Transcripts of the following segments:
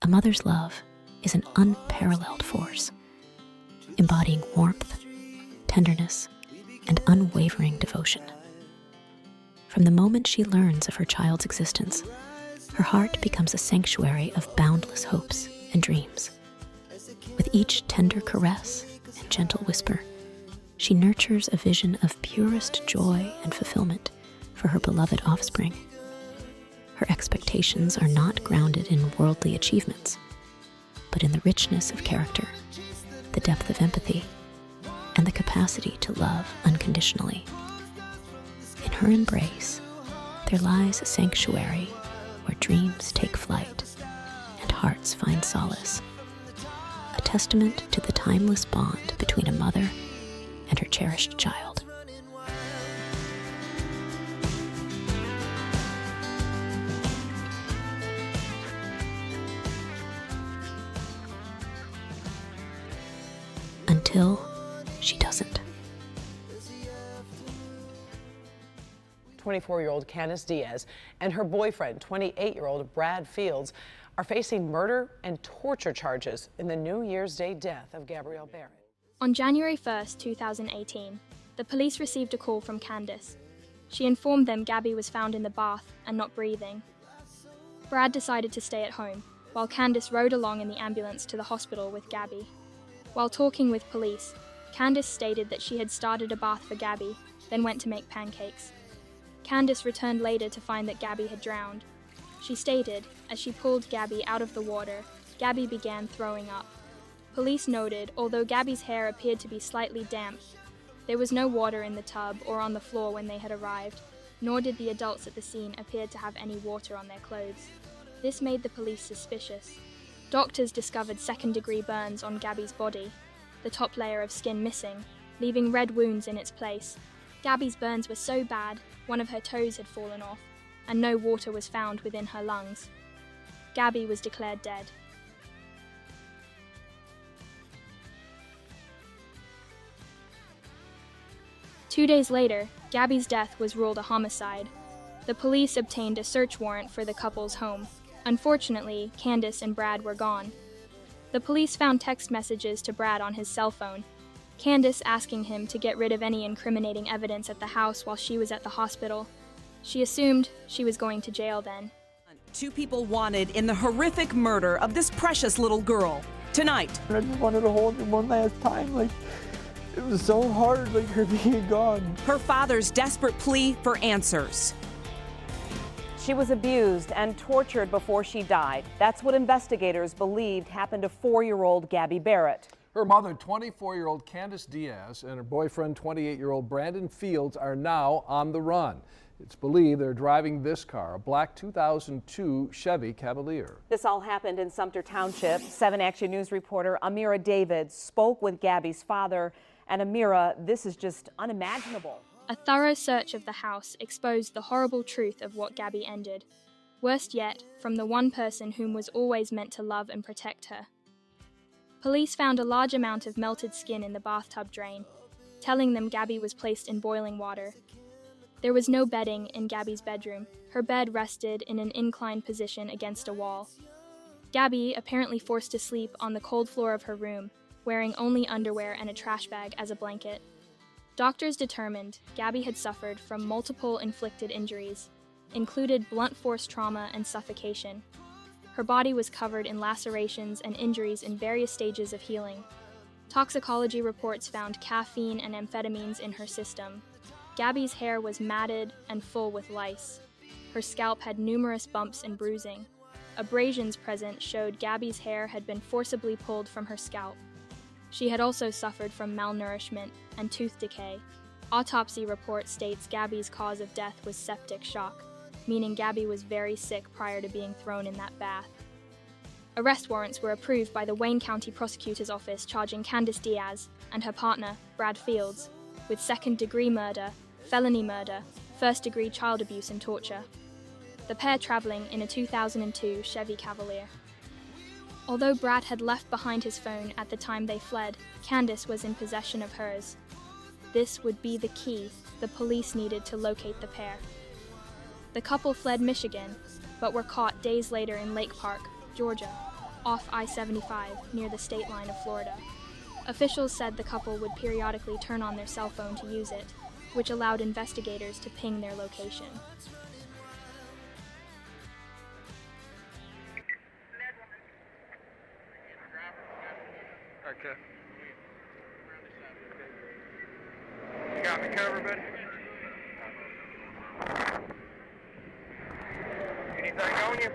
A mother's love is an unparalleled force, embodying warmth, tenderness, and unwavering devotion. From the moment she learns of her child's existence, her heart becomes a sanctuary of boundless hopes and dreams. With each tender caress and gentle whisper, she nurtures a vision of purest joy and fulfillment for her beloved offspring. Her expectations are not grounded in worldly achievements, but in the richness of character, the depth of empathy, and the capacity to love unconditionally. In her embrace, there lies a sanctuary where dreams take flight and hearts find solace, a testament to the timeless bond between a mother and her cherished child. Until she doesn't. 24-year-old Candace Diaz and her boyfriend, 28-year-old Brad Fields, are facing murder and torture charges in the New Year's Day death of Gabby Barrett. On January 1st, 2018, the police received a call from Candace. She informed them Gabby was found in the bath and not breathing. Brad decided to stay at home, while Candace rode along in the ambulance to the hospital with Gabby. While talking with police, Candace stated that she had started a bath for Gabby, then went to make pancakes. Candace returned later to find that Gabby had drowned. She stated, as she pulled Gabby out of the water, Gabby began throwing up. Police noted, although Gabby's hair appeared to be slightly damp, there was no water in the tub or on the floor when they had arrived, nor did the adults at the scene appear to have any water on their clothes. This made the police suspicious. Doctors discovered second-degree burns on Gabby's body, the top layer of skin missing, leaving red wounds in its place. Gabby's burns were so bad, one of her toes had fallen off, and no water was found within her lungs. Gabby was declared dead. Two days later, Gabby's death was ruled a homicide. The police obtained a search warrant for the couple's home. Unfortunately, Candace and Brad were gone. The police found text messages to Brad on his cell phone, Candace asking him to get rid of any incriminating evidence at the house while she was at the hospital. She assumed she was going to jail then. 2 people wanted in the horrific murder of this precious little girl. Tonight, I just wanted to hold her one last time. It was so hard, her being gone. her father's desperate plea for answers. She was abused and tortured before she died. That's what investigators believed happened to 4-year-old Gabby Barrett. Her mother, 24-year-old Candace Diaz, and her boyfriend, 28-year-old Brandon Fields, are now on the run. It's believed they're driving this car, a black 2002 Chevy Cavalier. This all happened in Sumter Township. 7 Action News reporter Amira David spoke with Gabby's father. And Amira, this is just unimaginable. A thorough search of the house exposed the horrible truth of what Gabby ended. Worst yet, from the one person whom was always meant to love and protect her. Police found a large amount of melted skin in the bathtub drain, telling them Gabby was placed in boiling water. There was no bedding in Gabby's bedroom. Her bed rested in an inclined position against a wall. Gabby, apparently forced to sleep on the cold floor of her room, wearing only underwear and a trash bag as a blanket. Doctors determined Gabby had suffered from multiple inflicted injuries, included blunt force trauma and suffocation. Her body was covered in lacerations and injuries in various stages of healing. Toxicology reports found caffeine and amphetamines in her system. Gabby's hair was matted and full with lice. Her scalp had numerous bumps and bruising. Abrasions present showed Gabby's hair had been forcibly pulled from her scalp. She had also suffered from malnourishment and tooth decay. Autopsy report states Gabby's cause of death was septic shock, meaning Gabby was very sick prior to being thrown in that bath. Arrest warrants were approved by the Wayne County Prosecutor's Office charging Candace Diaz and her partner, Brad Fields, with second-degree murder, felony murder, first-degree child abuse and torture. The pair traveling in a 2002 Chevy Cavalier. Although Brad had left behind his phone at the time they fled, Candace was in possession of hers. This would be the key the police needed to locate the pair. The couple fled Michigan, but were caught days later in Lake Park, Georgia. off I-75 near the state line of Florida. Officials said the couple would periodically turn on their cell phone to use it, which allowed investigators to ping their location. Okay. You got me covered, buddy? Anything on you?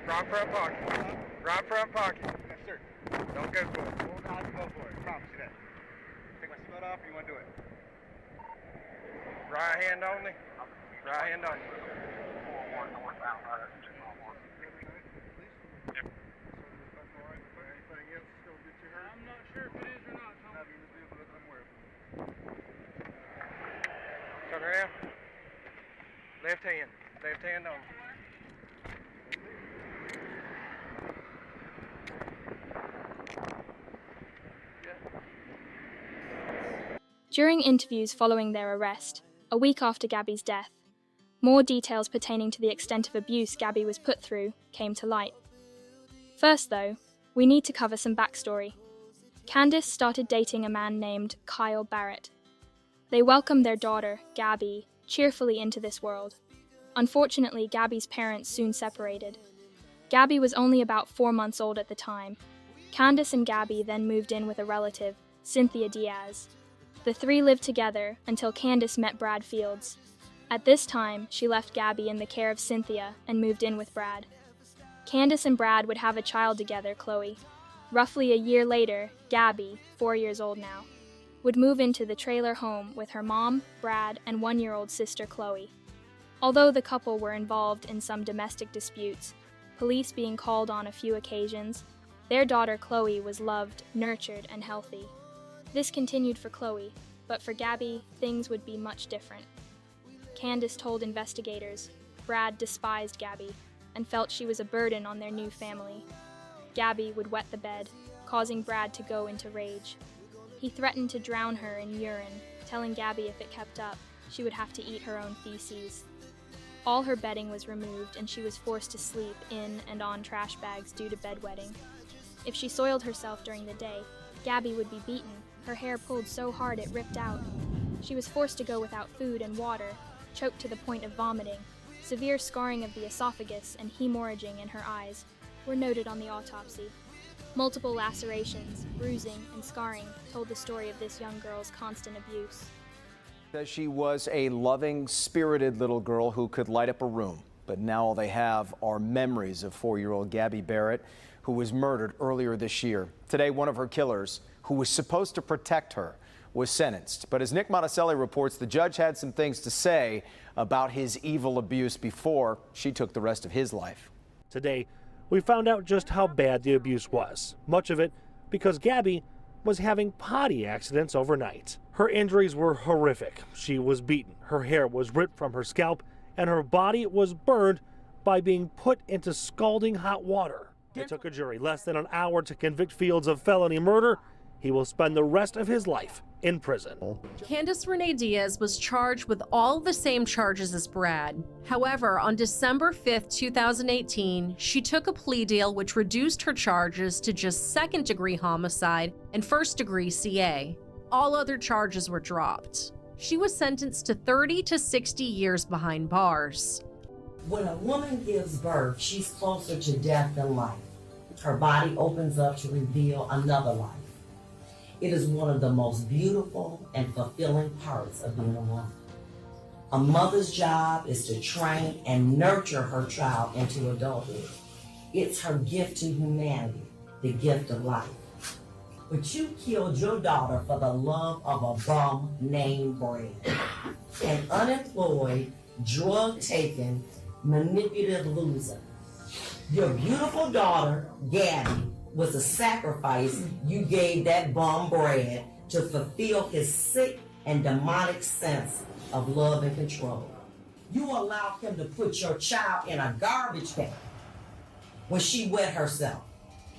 Right front pocket. Right front pocket. Yes, sir. Don't go for it. Won't have to go for it. Promise you that. Take my sweat off, or you want to do it? Right hand only. Right hand only. I'm not sure if it is or not. Turn around. Left hand. Left hand only. During interviews following their arrest, a week after Gabby's death, more details pertaining to the extent of abuse Gabby was put through came to light. First, though, we need to cover some backstory. Candace started dating a man named Kyle Barrett. They welcomed their daughter, Gabby, cheerfully into this world. Unfortunately, Gabby's parents soon separated. Gabby was only about 4 months old at the time. Candace and Gabby then moved in with a relative, Cynthia Diaz. The three lived together until Candace met Brad Fields. At this time, she left Gabby in the care of Cynthia and moved in with Brad. Candace and Brad would have a child together, Chloe. Roughly a year later, Gabby, 4 years old now, would move into the trailer home with her mom, Brad, and 1-year-old sister Chloe. Although the couple were involved in some domestic disputes, police being called on a few occasions, their daughter Chloe was loved, nurtured, and healthy. This continued for Chloe, but for Gabby, things would be much different. Candace told investigators Brad despised Gabby and felt she was a burden on their new family. Gabby would wet the bed, causing Brad to go into rage. He threatened to drown her in urine, telling Gabby if it kept up, she would have to eat her own feces. All her bedding was removed and she was forced to sleep in and on trash bags due to bedwetting. If she soiled herself during the day, Gabby would be beaten, her hair pulled so hard it ripped out. She was forced to go without food and water, choked to the point of vomiting. Severe scarring of the esophagus and hemorrhaging in her eyes were noted on the autopsy. Multiple lacerations, bruising, and scarring told the story of this young girl's constant abuse. Says she was a loving, spirited little girl who could light up a room. But now all they have are memories of 4-year-old Gabby Barrett, who was murdered earlier this year. Today, one of her killers, who was supposed to protect her, was sentenced. But as Nick Monticelli reports, the judge had some things to say about his evil abuse before she took the rest of his life. Today, we found out just how bad the abuse was, much of it because Gabby was having potty accidents overnight. Her injuries were horrific. She was beaten, her hair was ripped from her scalp, and her body was burned by being put into scalding hot water. It took a jury less than an hour to convict Fields of felony murder. He will spend the rest of his life in prison. Candace Renee Diaz was charged with all the same charges as Brad. However, on December 5th, 2018, she took a plea deal which reduced her charges to just second-degree homicide and first-degree CA. All other charges were dropped. She was sentenced to 30 to 60 years behind bars. When a woman gives birth, she's closer to death than life. Her body opens up to reveal another life. It is one of the most beautiful and fulfilling parts of being a woman. A mother's job is to train and nurture her child into adulthood. It's her gift to humanity, the gift of life. But you killed your daughter for the love of a bum named Brad, an unemployed, drug-taking, manipulative loser. Your beautiful daughter, Gabby, was a sacrifice you gave that bum Brad to fulfill his sick and demonic sense of love and control. You allowed him to put your child in a garbage can when she wet herself,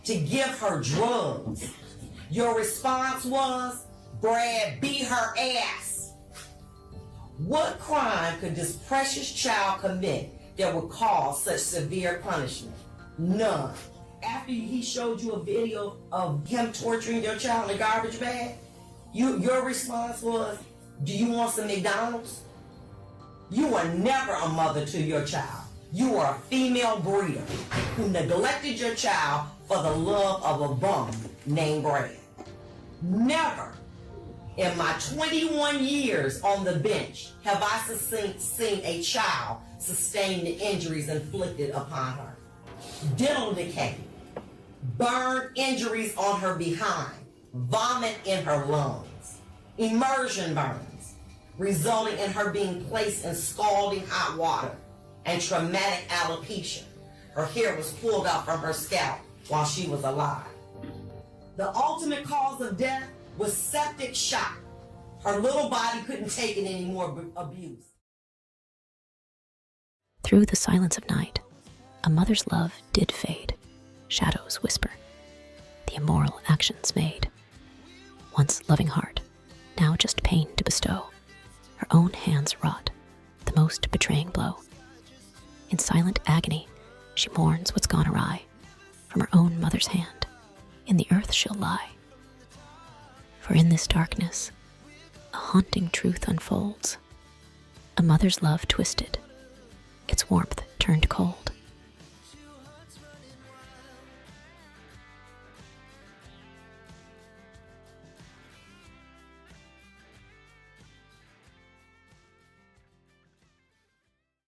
to give her drugs. Your response was, Brad beat her ass. What crime could this precious child commit that would cause such severe punishment? None. After he showed you a video of him torturing your child in a garbage bag, your response was, do you want some McDonald's? You were never a mother to your child. You were a female breeder who neglected your child for the love of a bum named Brad. Never in my 21 years on the bench have I seen a child sustain the injuries inflicted upon her. Dental decay, burn injuries on her behind, vomit in her lungs, immersion burns, resulting in her being placed in scalding hot water, and traumatic alopecia. Her hair was pulled out from her scalp while she was alive. The ultimate cause of death was septic shock. Her little body couldn't take it anymore abuse. Through the silence of night, a mother's love did fade. Shadows whisper. The immoral actions made. Once loving heart, now just pain to bestow. Her own hands wrought the most betraying blow. In silent agony, she mourns what's gone awry. From her own mother's hand, in the earth she'll lie. For in this darkness, a haunting truth unfolds. A mother's love twisted, its warmth turned cold.